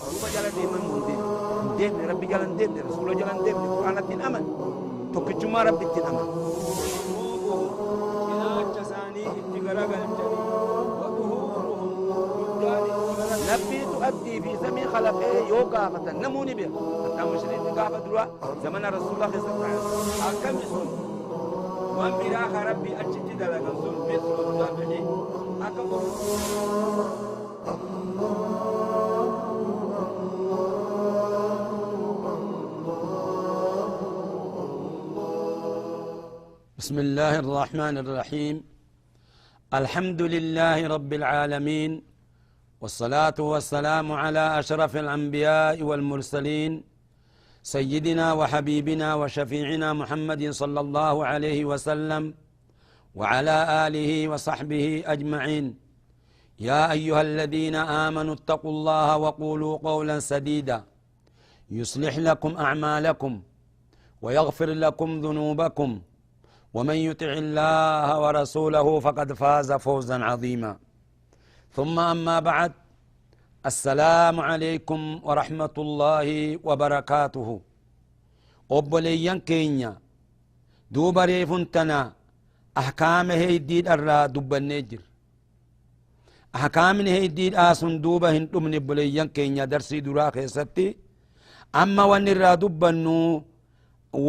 دوبا جلن ديما مندين دين ربي جلن دين رسول جلن دين قرآن الدين أمن توكيتشما ربي الدين أمن إذا أجساني اتقرق الجري وظهورهم نبي تؤدي في زمن خلقه يوقع فتن نموني بها حتى مشرين قابة دروا زمن رسول الله صلى الله عليه وسلم أكم يسون وان براخ ربي أجد دلق الظلم مثل الضبع أكم بسم الله الرحمن الرحيم الحمد لله رب العالمين والصلاة والسلام على أشرف الأنبياء والمرسلين سيدنا وحبيبنا وشفيعنا محمد صلى الله عليه وسلم وعلى آله وصحبه أجمعين يا أيها الذين آمنوا اتقوا الله وقولوا قولا سديدا يصلح لكم أعمالكم ويغفر لكم ذنوبكم ومن يطع الله ورسوله فقد فاز فوزا عظيما ثم أما بعد السلام عليكم ورحمة الله وبركاته أبوليان كينيا دوبا ريفنتنا أحكام هيديد الرا دوبا النجر أحكام هيديد آسن دوبا هنتم نبوليان كينيا درسي دراخي ستي أما وان الرا دوبا نو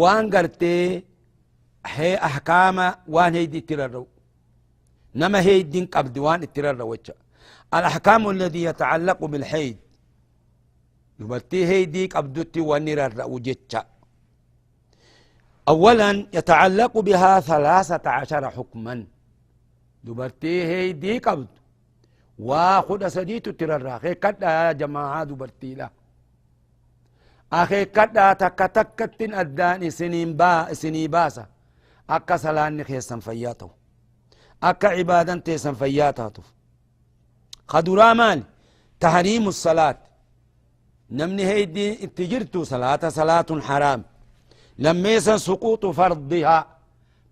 وان قرتي هي أحكام وان هيدي تررو نما هيدين قبض وان تررو وجه الأحكام الذي يتعلق بالحيد يبتي هيدي قبضتي ونرر وجتشا أولا يتعلق بها 13 حكما دبرتي هيدي قبض واخد سديت ترر أخي كدا يا جماعة دبرتي لا أخي كدا تكتكتن أداني سنين باسا أكا سلاني خيسا فياته أكا عبادا تيسا فياته خدورا مال تحريم الصلاة نمني هيدي اتجرتو صلاة حرام لما يسن سقوط فرضها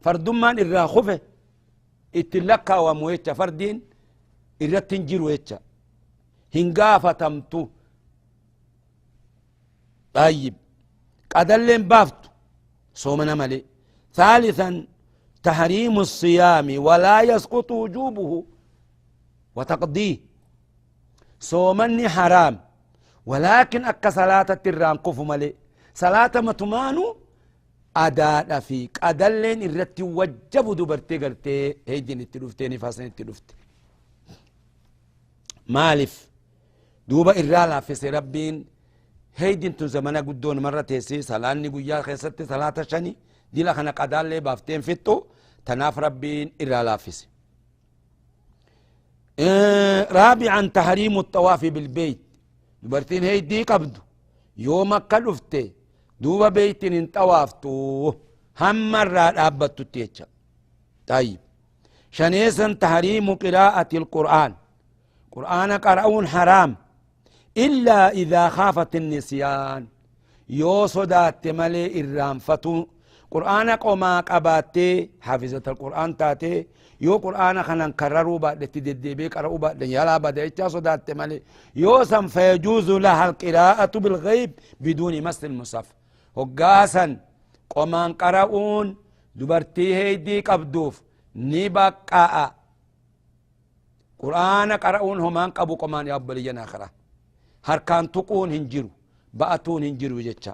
فرد من إرى خفه اتلقى ومويتش فردين إرى تنجر ويتش هنقافة تمتو طيب قدلين بافتو صومنا ملي ثالثا تحريم الصيام ولا يسقط وجوبه وتقضيه صومني حرام ولكن أكا صلاة التران قف ملي صلاة متمانو أداء فيك أدلين الرتي وجب دبرتي قرتي هيدين التلوفتي نفاسين التلوفتي مالف دوبا إرالا في ربين هيدين تنزمنا قدون مرة تيسي صلاة نقويا خيستي صلاة شني دي لخنا قدال لي بافتين فتو تناف ربين إرالا فيسي رابعا تحريم الطواف بالبيت دبرتين هي دي قبض يوم كلفته دوبا بيت ان طوافتو هم مرة أبتو تيتشا طيب شنيسا تحريم قراءة القرآن قرآن قرأون حرام إلا إذا خافت النسيان يو صدات ملي الرامفتو قرآن قوما قباتي حافظة القرآن تاتي يو قرآن خنان كرروا بعد تددبي قرأوا بعد يلا بعد إيجا صدات مالي يو سم فيجوز لها القراءة بالغيب بدون مس المصحف وقاسا قومان قرأون دبرتي هيدي قبدوف نبقى قرآن قرأون همان قبو قومان يابلي جناخرة هركان تقون هنجرو بأتون هنجرو جتشا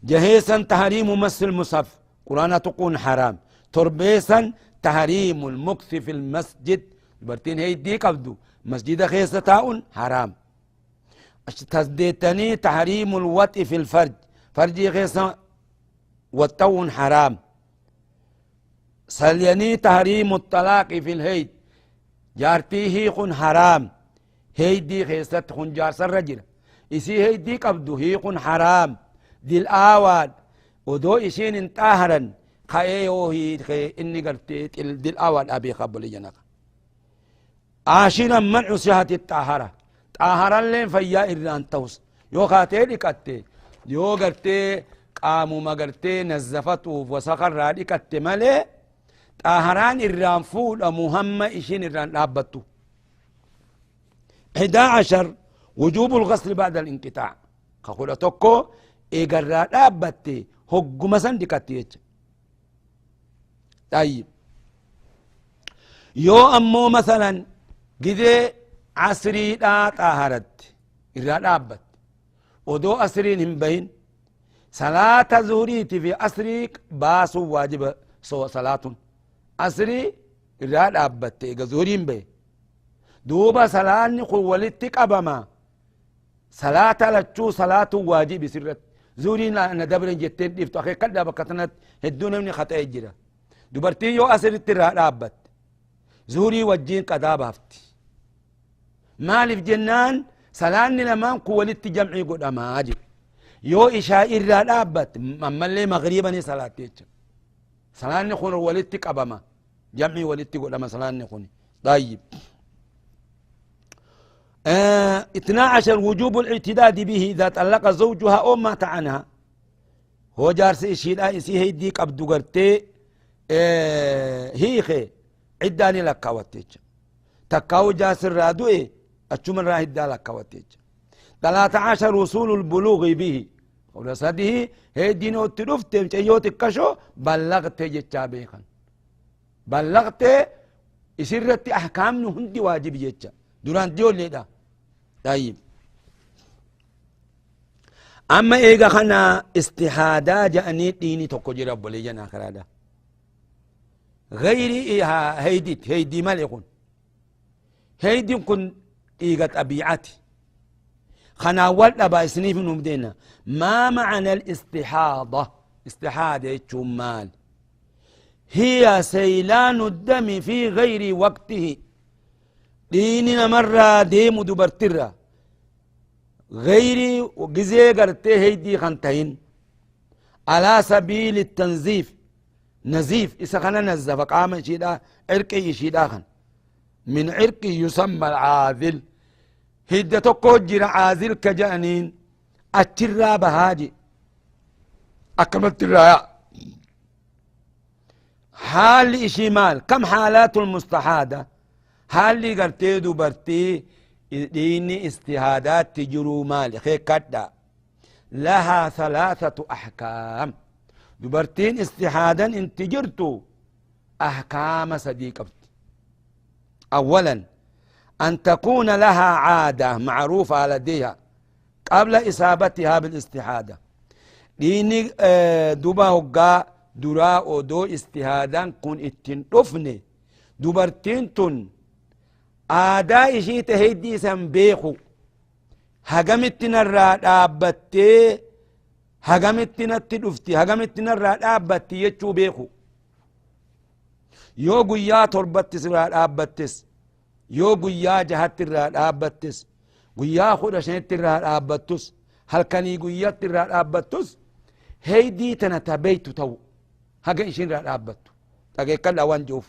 جهيسا تحريم مس المصحف قرآن تقون حرام تربيسا تحريم المكث في المسجد برتين هي دي قبدو مسجد خيسة تاؤن حرام تزديتني تحريم الوطء في الفرج فرجي خيسة وطون حرام سليني تحريم الطلاق في الهيد جارتي هي خن حرام هي دي خيسة خن جار سر رجل إسي هي دي قبدو هي خن حرام دي الآواد ودو إشين انتهرا خايو هي خي إني قرتيت دي الآواد أبي خبلي جناك عاشرا منع صحة الطهارة طهارا لين فيا إران توس يو خاتي لكتي يو قرتي قامو ما قرتي نزفتو وسخر رادي كتي مالي طهران إران فول مهمة إشين إران لابتو 11 وجوب الغسل بعد الانقطاع كقول توكو إيجرا دابتي هجو مسن دكاتيج طيب يو أمو مثلا جدي عصري لا طهرت إذا دابت ودو أسرين هم بين صلاة زهريتي في أسريك باسو واجب سو صلاة أسري إذا دابت إيجا زهرين بين دوبا صلاة قولتك أبما صلاة لتشو صلاة واجب سرت زورين أنا دبر جتين دفتو أخي كذا بكتنت هدون من خطأ الجرا دبرتي يو أسر التراب أبت زوري وجين كذا بفتي مالف جنان صلاة لمن قولت جمعي قد أما أجي يو إشاء الراد أبت أما اللي مغربا صلاة تيجا صلاة نخون ولدتك أبما جمعي ولدتك قد أما صلاة نخون طيب 12 وجوب الاعتداد به إذا طلق زوجها أو مات عنها هو جارس إشي لا إسي هيديك أبدو قرتي هيخي عداني لك واتيج تكاو جاس الرادو أتشم الراهد لك واتيج 13 وصول البلوغ به ورسده هيدين وتلفت مشيوت الكشو بلغت جتشابيخا بلغت إسرت أحكام هندي واجب جتشا دوران ديول ليدا طيب أما إيغا خنا استحادا جاني ديني توكو جرب ولي جنا خرادا غيري إيها هيدي مالكون هيدي كن إيغا طبيعتي خنا ولد با سنيف نمدينا ما معنى الاستحاضة استحادة مال هي سيلان الدم في غير وقته ديننا مرة ديم دبرترة غيري وجزي قرتي هيدي خنتين على سبيل التنزيف نزيف إذا خنا نزف قام شيدا عرقي شيدا خن من عرقي يسمى العاذل هيدا تكوجر عاذل كجانين الترى بهاجي أكملت الرايا حال إشمال كم حالات المستحاده هل قرتي دبرتي ديني استهادات تجرو مالي خي كدا لها 3 أحكام دبرتين استهادا انت جرتو أحكام صديقة أولا أن تكون لها عادة معروفة لديها قبل إصابتها بالاستهادة ديني دبا هقا دراء دو استهادا كن اتنطفني دبرتين تن آداء إشي تهيدي سنبيخو هقمتنا الراد آبتي هقمتنا التدفتي هقمتنا الراد آبتي يتشو بيخو يو قيا تربتس الراد آبتس يو قيا جهت الراد آبتس قيا خود شنت الراد آبتس هل كاني قيا الراد آبتس هيدي تنتبيت تو هقا إشين الراد آبتو تاقي كلا وان جوف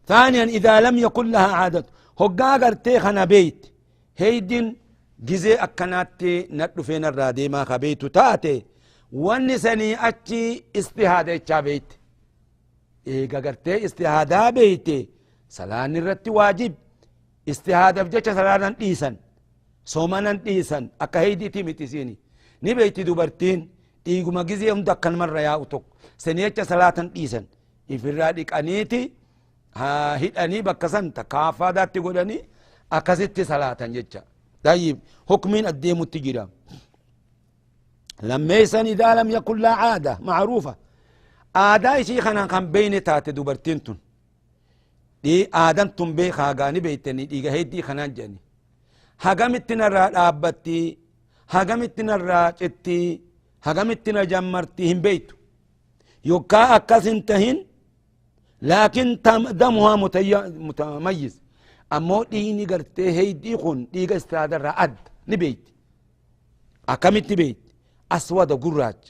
ثانيا إذا لم يكن لها عادة هقا قرتي خنا بيت هيدين جزي أكناتي ندو فين الرادي ما خبيتو تاتي والنساني أتي استهادة اتشا بيت إيقا قرتي استهادة بيتي سلان الرتي واجب استهادة بجيش سلانا ديسان صومانا ديسان أكا هيدي تيمتسيني نبيتي دوبرتين إيقو ما جزي أمدقن مرة يا أتوك سنيتش سلاتا ديسان إفرادك أنيتي ها هيداني بكسن تكافا داتي قولاني أكسيتي صلاة جيتشا طيب حكمين الديم التجرام لما يسن إذا لم يكن لا عادة معروفة عادة شيخنا كان بين تاتي دوبرتينتون دي آدمتم بي خاقاني بيتني دي هيدي خنان جاني هقامتنا الرا آبتي هقامتنا الرا جتي هقامتنا جمرتي هم بيتو يوكا أكسنتهن لكن دمها متميز أمو ديني قرتي هيدي خون ديغا استرادة رأد نبيت أكمت نبيت أسود قراج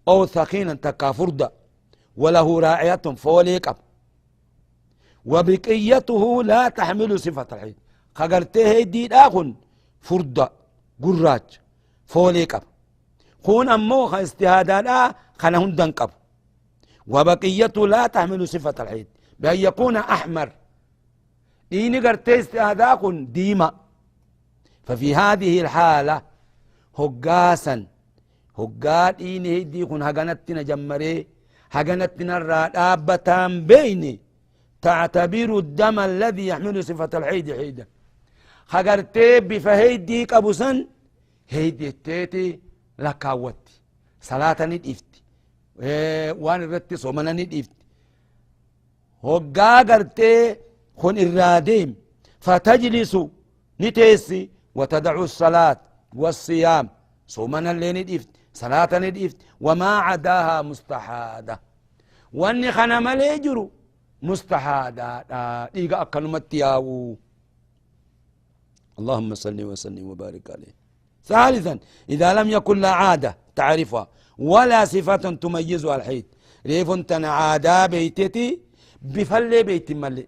أو ثقينا تكافرد وله راعية فوليك أب وبقيته لا تحمل صفة الحيد خقرتي هيدي داخن فرد قراج فوليك أب خون أمو استهادا لا خنهن دنقب وبقيته لا تحمل صفة الحيد بأن يكون أحمر ديني قرتي استهادا كن ديما ففي هذه الحالة هقاسا هقات إني هيدي كن هقنتنا جمري هقنتنا الرابطان بيني تعتبر الدم الذي يحمل صفة الحيد حيدا خقرتي بفهيدي قبسا هيدي التيتي لكاوتي صلاة ندفتي وان الرتي صومنا ندفتي هقا قرتي خن الراديم فتجلس نتيسي وتدعو الصلاة والصيام صومنا اللي ندفت صلاة ندفت وما عداها مستحادة واني خنا مليجرو مستحادة إيقا أكلمت ياو اللهم صل وسلم وبارك عليه. ثالثا إذا لم يكن لا عادة تعرفها ولا صفة تميزها الحيد ريف تنا عادة بيتتي بفلي بيت ملي.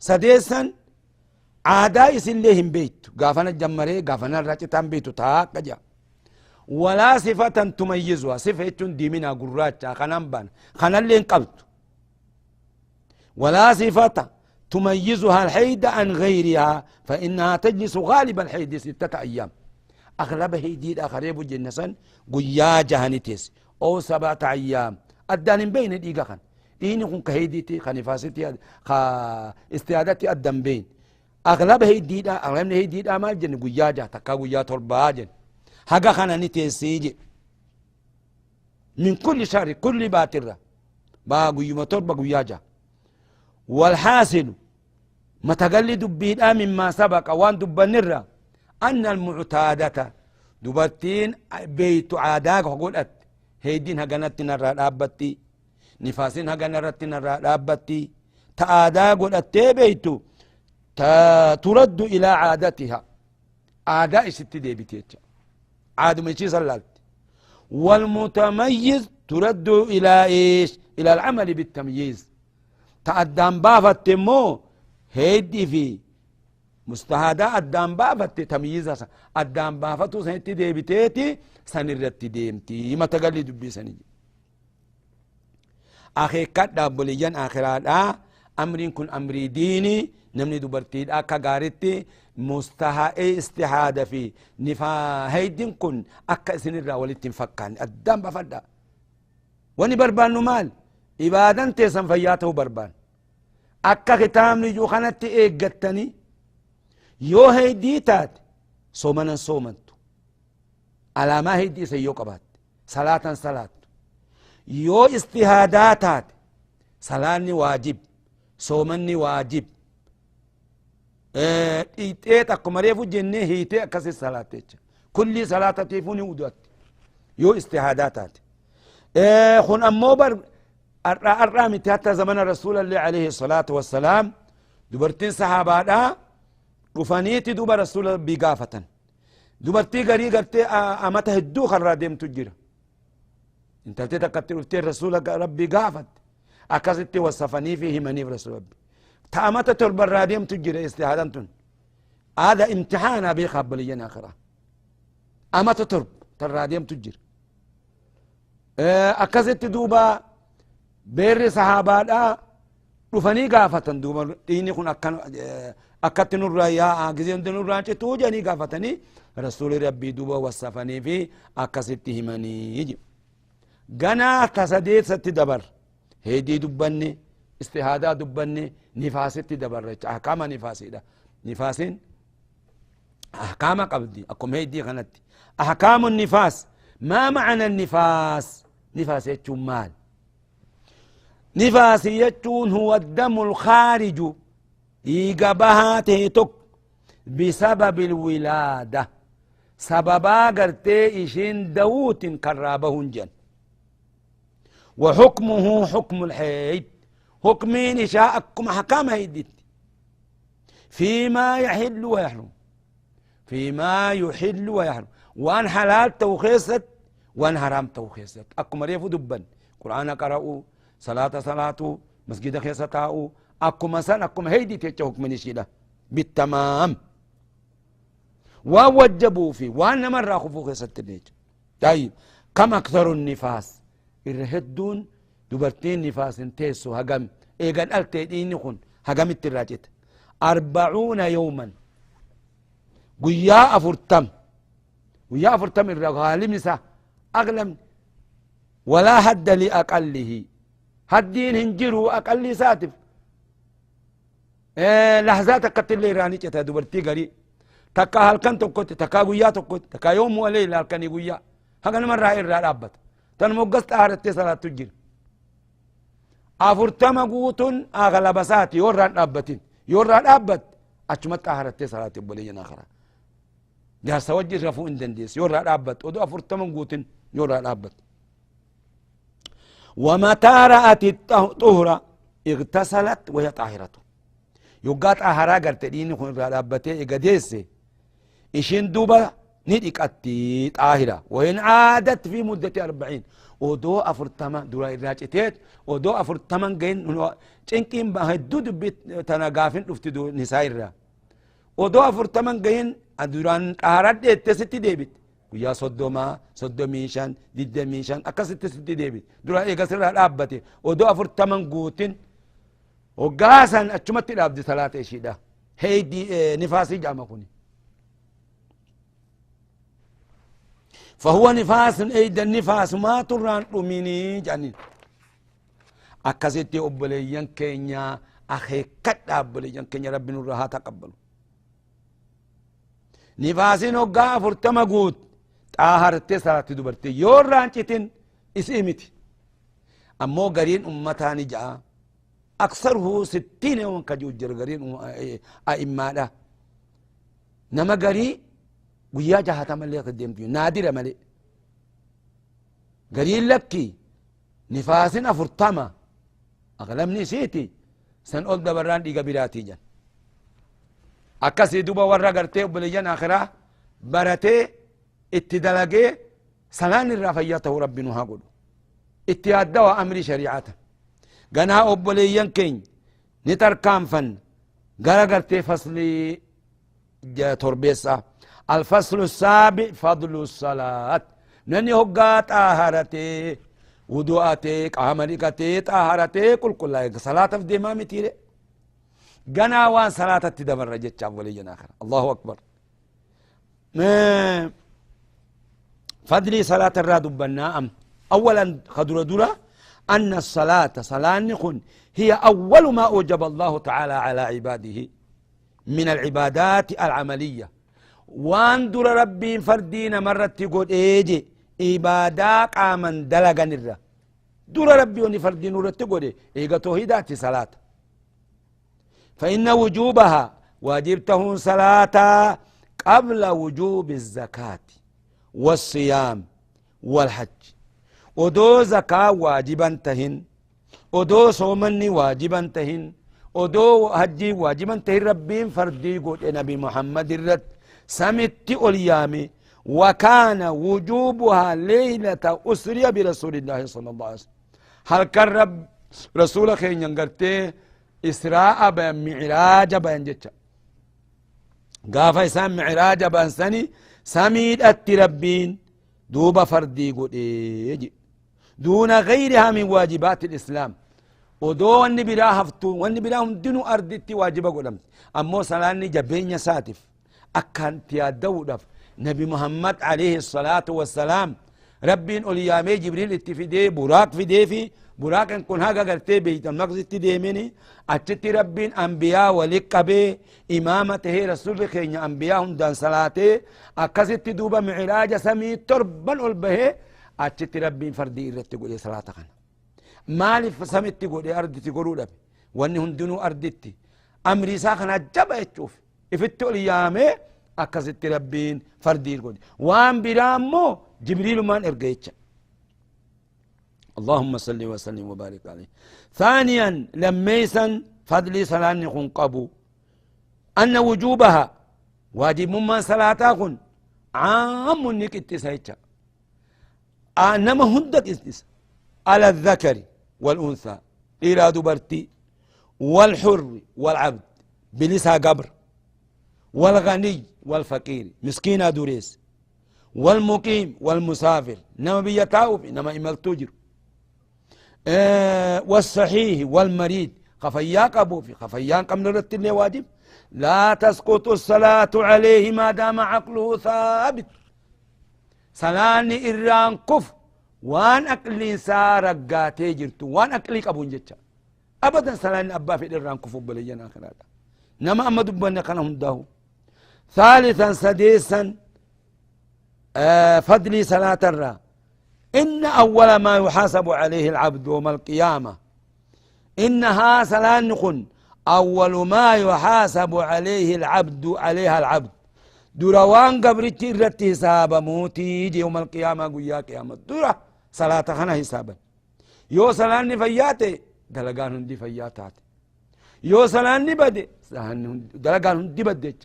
سديسا عادة يسليهم بيت قافنا الجمري قافنا الرجتان بيت تاقجا ولا صفة تميزها صفة دي منها قراتها خننبان خنن قبط ولا صفة تميزها الحيد عن غيرها فإنها تجلس غالب الحيد 6 أيام أغلب هيدي الآخرين بجنسا قيا جهنتيس أو 7 أيام أدان بين الإيقا خان إيني كن كهيديتي خنفاستي استعادتي أدان بين أغلب هيدي مال جن قيا جه تكا قيا تربا جن هقا خانا نتيسيجي من كل شهر كل باترة با قيوم تربا قيا جه والحاصل ما تقلد بيدا مما سبق وان دبنرة أن المعتادة دبتين بيت عاداك قلت هيدين هقنتنا الرابطي نفاسين هقنتنا الرابطي تآداك قلت بيتو ترد إلى عادتها عاداء 6 ديبتيتش عاد من شي صلالت والمتميز ترد إلى إيش إلى العمل بالتمييز تأدام بافت مو هيدي في مستهادا أدام بافت تمييزها أدام بافتو سنتي ديبتيتي سنرتي ديمتي ما تقلي دبي سنجي أخي كات دابوليان آخرات أمرين كن أمري ديني نمني دبرتي أكا غارتي مستحى استحادة في نفا هيدين كن أكا سنرى ولتن فكان أدام بفدا وني بربان نمال إبادان تيسان فياته بربان أكا ختام نجو خانت إيقتني يو هيدي تات صومنا صومنتو على ما هيدي سيو قبات صلاة صلاة يو استهاداتات صلاة واجب صومني واجب إيتيت أكو مريفو جنة هيتي أكسي صلاة كل صلاة تيفوني ودوات يو استهاداتات خون أموبر الرامي حتى زمن الرسول الله عليه الصلاة والسلام دبرتين صحابة رفانيتي دوبر رسول بقافة دبرتي قري قرتي أمته الدو خرا ديم تجير انت تتكتر الرسول ربي قافت أكست وصفني فيه منيف رسول ربي تأمته تربر ديم تجير استهادنتن هذا امتحان أبي خبليا آخرة أمته ترب تراديم تجير أكست دوبا بير صحابة رفاني قافة دوبا ديني كن أكت نرايا أجزين نرايا توجني قافتني رسول ربي دوبا وصفني في أكست همني يجي جنا تصديق ست دبر هيدي دبني استهادة دبني نفاست دبر أحكام نفاسي ده نفاسين أحكام قبدي أكم هيدي غنتي أحكام النفاس ما معنى النفاس نفاس مال نفاس يتون هو الدم الخارج إيقابها تهتك بسبب الولادة سببا قرتي إشين دوت كرابهن جن وحكمه حكم الحيد حكمين إشاءكم حكام هيدت فيما يحل ويحرم فيما يحل ويحرم وان حلال توخيست وان حرام توخيست أكم ريفو دبن قرآن قرأوا صلاة مسجد خيستاؤوا أكم سن أكم هيدي تيجا حكم نشيدة بالتمام ووجبوا فيه وان مرة خفوا خيست ليج طيب كم أكثر النفاس الرهدون دبرتين نفاس تيسو هقم إيقان ألتين إنخون هقم التراجت 40 يوما قيا أفرتم قيا أفرتم الرغالم سا أغلم ولا هد لأقله هدين هنجروا أقل ساتف لحظات قتل راني جتا دبرتي غري تكا هلكن تكوت تكا قيا تكوت تكا يوم وليل هلكن قيا هكذا مرة الرابط تنمقست أهرت صلاة تجر أفرتم قوتن أغلب ساتي يوران أبتين يوران أبت أشمت أهرت صلاة بوليين آخرة جالس وجه رفو اندنديس يوران أبت ودو أفرتم قوتن يوران أبت ومتى رأت الطهرة اغتسلت وهي طاهرة يقات أهرا قرتدين خون رابطة إقديسي إشين دوبا ندقتي طاهرة وإن عادت في مدة 40 ودو أفرتما دورا الراجتات ودو أفرتما جين تنكين بهدود بيت تناقافين لفتدو نسائر ودو أفرتما جين أدوران أهرات تستي ديبت ويا صدوما صدوميشان ديدميشان أكست تستي ديبت دورا إيقاسر رابطة ودو أفرتما قوتين وقاسا أتشمت الأبد ثلاثة إشيدا هي دي نفاسي جامع كوني فهو نفاس أيضا النفاس ما تران أميني جانين أكاسيتي أبليان كينيا أخي كت أبليان كينيا ربنا الرها تقبل نفاسين وقا فرتما قوت طاهرتي صلاة دبرتي يوران چتين اسمتي أمو قرين أمتاني جاء أكثره 60 يوم كجوجر قرين أئمة لا نما قري ويا جهة ملي قدمت نادر ملي قرين لكي نفاسين أفرطما أغلمني سيتي سن أول دبران دي قبيراتي جن أكاسي دوبا ورا قرتي وبليجان آخرة برتي اتدلقي سنان الرافياته ربنا هاقول اتيادة وأمر شريعته غنا أبوليين كين نتر كامفن غرا غرتي فصلي تربيسا الفصل السابع فضل الصلاة نني هقات آهارتي ودواتي قامريكتي طهارتي كل صلاة في دمامي تيري غنا وان صلاة تدمر رجت أبوليين آخر الله أكبر فضلي صلاة الرادب بالنائم أولا خدر دورة أن الصلاة صلاة نخن هي أول ما أوجب الله تعالى على عباده من العبادات العملية وان در ربي فردين مرة تقول إيجي عبادة قامن دلغا نرى در ربي وني فردين مرة تقول إيجا توحيدات صلاة فإن وجوبها واجبته صلاة قبل وجوب الزكاة والصيام والحج ودو زكاة واجبا تهن ودو صومني واجبا تهن ودو حجي واجبا تهن ربين فردي قد نبي محمد الرد سمت اليامي وكان وجوبها ليلة أسري برسول الله صلى الله عليه وسلم هل كرب رسولك ينقرتي إسراء بين معراج بين جتشا قافا يسام معراج بين سني سميد التربين دوب فردي قد يجي دون غيرها من واجبات الإسلام ودو واني بلا هفتو واني بلا هم دينو أردتي واجبة قدمت أمو سلاني جبين ساتف أكان تيادو دف نبي محمد عليه الصلاة والسلام ربين أوليامي جبريل اتفدي براك في دي في براك ان كن هاقا قرتي بيت المقصد تديمني أتت ربين أنبياء ولك بي إمامته رسول خيني أنبياء هم دان صلاته أكست دوبا معراج سمي تربا البه أتت ربين فردي إرت تقول صلاة خان مالي فسمت تقول أرد تقولوا لبي واني هندنو أردتي أمري ساخنا جبا يتشوف إفتو اليامي أكست ربين فردي يقول وان برامو جبريل مان إرقيتش اللهم صل وسلم وبارك عليه ثانيا لميسا فضلي صلاة نكون قبو أن وجوبها واجب مما صلاة كن عام نك اتسايتش أنما هندك استس على الذكر والأنثى إراد برتي والحر والعبد بلسا قبر والغني والفقير مسكين دوريس والمقيم والمسافر نما بيتاوب نما إمال تجر والصحيح والمريض خفياك أبو في خفيان قم نرد اللي واجب لا تسقط الصلاة عليه ما دام عقله ثابت صلاني إران كف وان أقلي سارة قاتي جرتو وان أقلي قبون جتشا أبدا صلاني أبا في إران كف بلينا خلالا نما أما دبنا كان هنده ثالثا سديسا فضلي صلاة الرا إن أول ما يحاسب عليه العبد يوم القيامة إنها صلاة نخن أول ما يحاسب عليه العبد عليها العبد دوروان قبرتي رتي حساب موتي يوم القيامة قويا قيامة دورة صلاة خنا حسابا يو صلاة نفياتي دلقان هندي فياتات يو صلاة نبدي دلقان هندي بديتش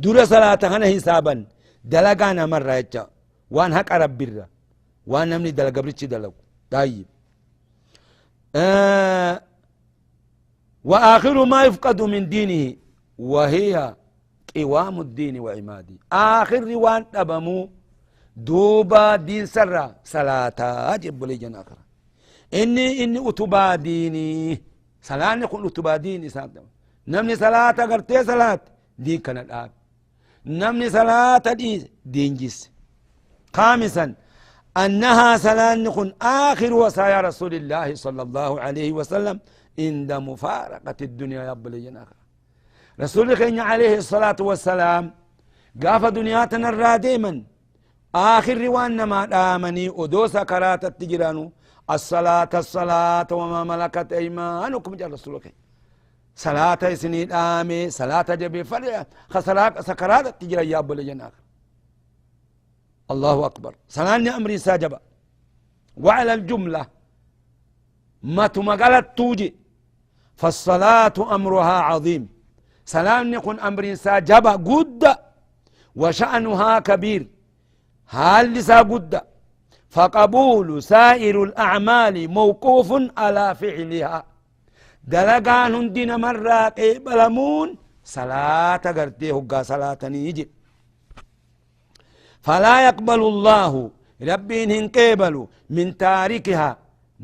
دورة صلاة خنا حسابا دلقان مرة يتشا وان حق رب الرا وان نمني دلق قبرتي دلق طيب وآخر ما يفقد من دينه وهي قوام الدين وعماده آخر روان تبمو دوبا دين سرا صلاة جب لي جن آخر إني أتبا ديني صلاة نكون أتبا ديني نمني صلاة قرتي صلاة دين كان الآب نمني صلاة دين جس خامسا أنها صلاة نكون آخر وصايا رسول الله صلى الله عليه وسلم عند مفارقة الدنيا يا بلي جن آخر رسولك عليه الصلاة والسلام قاف دنياتنا الراديما آخر روان ما آمني ودوس كرات التجرانو الصلاة وما ملكت أيمانكم جاء رسولك صلاة سنين آمي صلاة جبي فرع خسراك سكرات التجران يا أبو لجناك الله أكبر صلاة أمري ساجبا وعلى الجملة ما تمقلت توجي فالصلاة أمرها عظيم صلاة يكون أمر ساجبا قد وشأنها كبير هل لسا قد فقبول سائر الأعمال موقوف على فعلها دلقان هندين مرة قبلمون صلاة قرتيه قا صلاة نيجي فلا يقبل الله ربي هنقبل من تاركها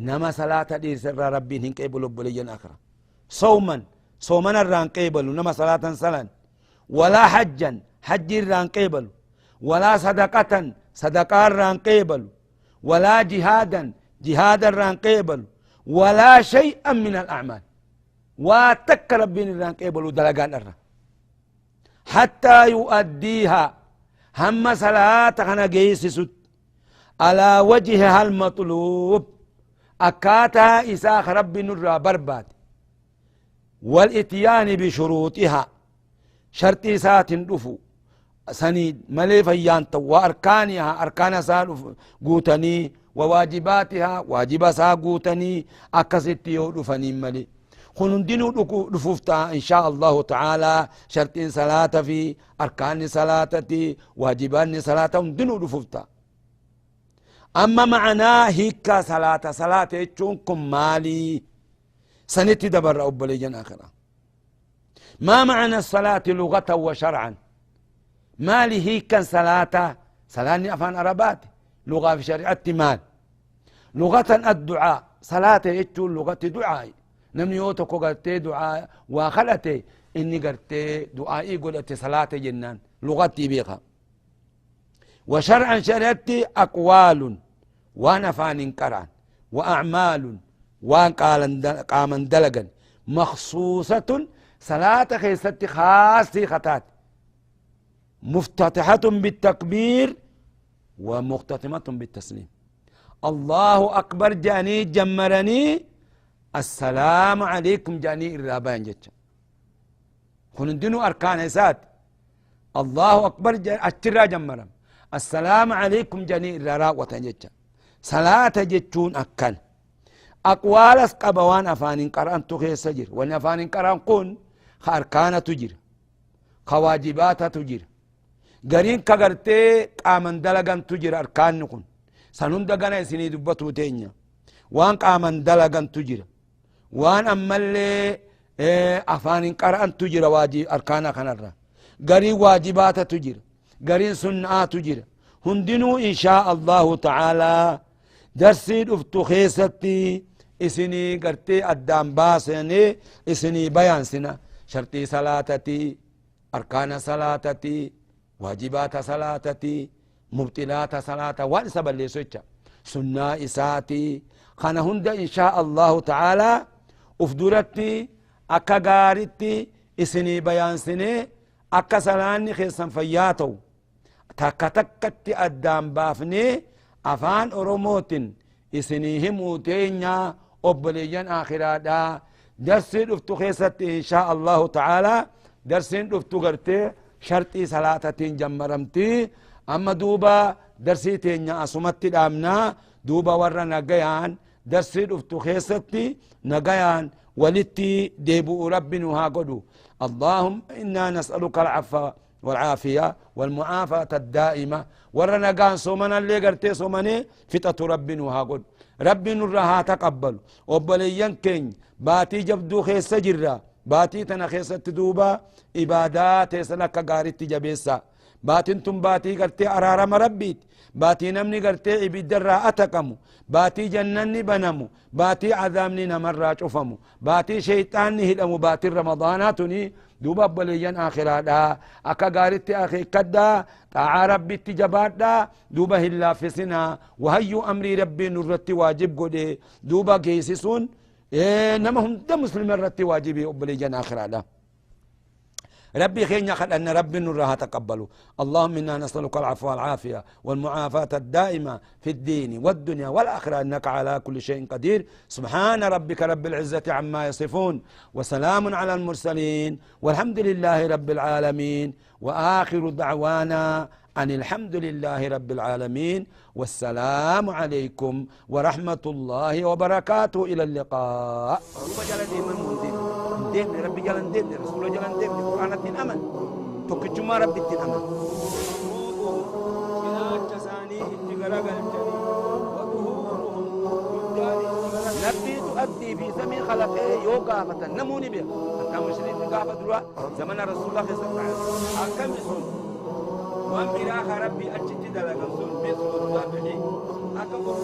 نما صلاة دي سر ربي هنقبل بليا أخرى صوما الران قبل نما صلاة سلان ولا حجا حج الران قبل ولا صدقة الران قبل ولا جهاد الران قبل ولا شيئا من الأعمال واتك ربين الران قبل دلقان الران حتى يؤديها هم صلاة خنا جيسسد على وجهها المطلوب أكاتها إساخ رب نرى برباد والإتيان بشروطها شرط سات دفو سنيد ملي فيانت وأركانها أركان سال قوتني وواجباتها واجب سا قوتني أكست يودفني ملي خنندنو دفوفتا إن شاء الله تعالى شرط صلاة في أركان صلاتي واجبان صلاة دنو دفوفتا أما معناه هيك صلاة يتشونكم مالي سنتي دبر أبلي جن آخرة ما معنى الصلاة لغة وشرعا مالي هيك صلاة أفان أربات لغة في شريعة مال لغة الدعاء صلاة يتشون لغة دعاء نمني يوتكو قرتي دعاء وخلتي إني قرتي دعائي قلت صلاة جنان لغتي بيخا وشرعا شريعتي أقوال وانا فان انكران وأعمال وان قاما دلقا مخصوصة صلاة خيست خاصة خطات مفتتحة بالتكبير ومختتمة بالتسليم الله أكبر جاني جمرني السلام عليكم جاني الرابان جتش خندنو أركان إسات الله أكبر أترى جمرم السلام عليكم جاني الرابان جتش صلاة جتشون أكل أقوال قبوان أفان قرآن تخي سجر وان أفان قرآن قون خاركان تجر خواجبات تجر قرين كغرتي قامن دلغان تجر أركان نكون سنون دغانا سني دبتو تينيا وان قامن دلغان تجر وان أمالي أفان قرآن تجر واجب أركان خنرا قرين واجبات تجر قرين سنة تجر هندنو إن شاء الله تعالى درسي دفتو خيستي إسني قرتي أدام باسني إسني بيان سنا شرطي صلاتتي أركان صلاتتي واجبات صلاتتي مبطلات صلاة وان سبب اللي سويتش سنة إساتي خانا هند إن شاء الله تعالى أفدرتي أكا غارتي إسني بيان سني أكا سلاني خيصا فياتو تكا تكتي أدام بافني أفان أروموتن إسني هموتينيا أبليان آخرادا درسين أفتو خيصتي إن شاء الله تعالى درسين أفتو غرتي شرطي صلاتتين جمرمتي أما دوبا درسي تينيا أسمتي الأمنا دوبا ورا نقيان درسي أفتو خيصتي نقيان ولتي ديبو ربنا هاقدو اللهم إنا نسألك العفو والعافية والمعافاة الدائمة ورا نقان سومنا اللي قرتي سومني فتة ربنا هاقدو ربنا الرها تقبل وبليان كين باتي جبدو خيص جرا باتي تنا خيصة دوبا إبادات سنك قارت جبيسا باتين تم باتي قرتي أرارم ربيت باتي نمني قرتي عبيد أتكمو باتي جنني بنمو باتي عذامني نمرا شفمو باتي شيطاني هدمو باتي رمضاناتني دوبا بليان آخرا دا أكا قارت آخي كدا طاعة ربي تجبات دا دوبا هلا في سنا وهيو أمري ربي نرتي واجب قدي دوبا كيسسون نما هم دا مسلم الرتي واجبي بليان آخرا دا ربي خير يخل أن ربي نرها تقبله اللهم إنا نسألك العفو والعافية والمعافاة الدائمة في الدين والدنيا والآخرة إنك على كل شيء قدير سبحان ربك رب العزة عما يصفون وسلام على المرسلين والحمد لله رب العالمين وآخر دعوانا أن الحمد لله رب العالمين والسلام عليكم ورحمة الله وبركاته إلى اللقاء ديم ربي جلن ديم رسول جلن ديم قرآن الدين أمن تكجما ربي الدين أمن نبي تؤدي في سمي خلقه يوقع فتن نموني بيه حتى مشرين قافة دروا زمن رسول الله صلى الله عليه وسلم أكم يسون وان براخ ربي أجد لك سون بيسون الله بحي أكبر